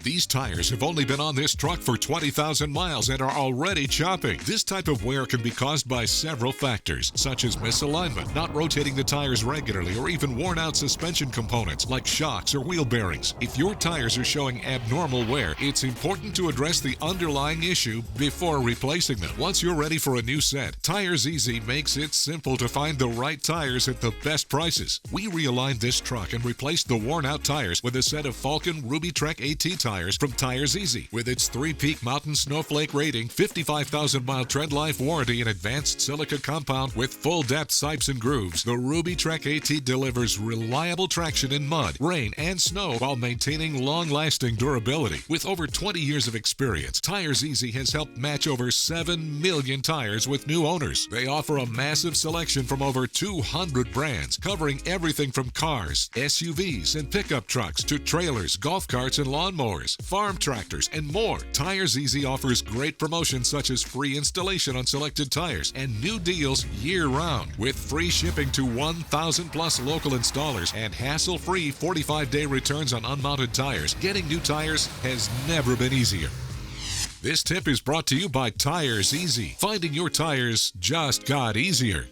These tires have only been on this truck for 20,000 miles and are already chopping. This type of wear can be caused by several factors, such as misalignment, not rotating the tires regularly, or even worn-out suspension components like shocks or wheel bearings. If your tires are showing abnormal wear, it's important to address the underlying issue before replacing them. Once you're ready for a new set, Tires Easy makes it simple to find the right tires at the best prices. We realigned this truck and replaced the worn-out tires with a set of Falken Rubitrek AT tires from Tires Easy. With its 3-peak Mountain Snowflake Rating, 55,000-mile tread life warranty, and advanced silica compound with full-depth sipes and grooves, the Rubitrek AT delivers reliable traction in mud, rain, and snow while maintaining long-lasting durability. With over 20 years of experience, Tires Easy has helped match over 7 million tires with new owners. They offer a massive selection from over 200 brands, covering everything from cars, SUVs, and pickup trucks to trailers, golf carts, and lawnmowers, farm tractors, and more. Tires Easy offers great promotions such as free installation on selected tires and new deals year-round, with free shipping to 1,000-plus local installers and hassle-free 45-day returns on unmounted tires. Getting new tires has never been easier. This tip is brought to you by Tires Easy. Finding your tires just got easier.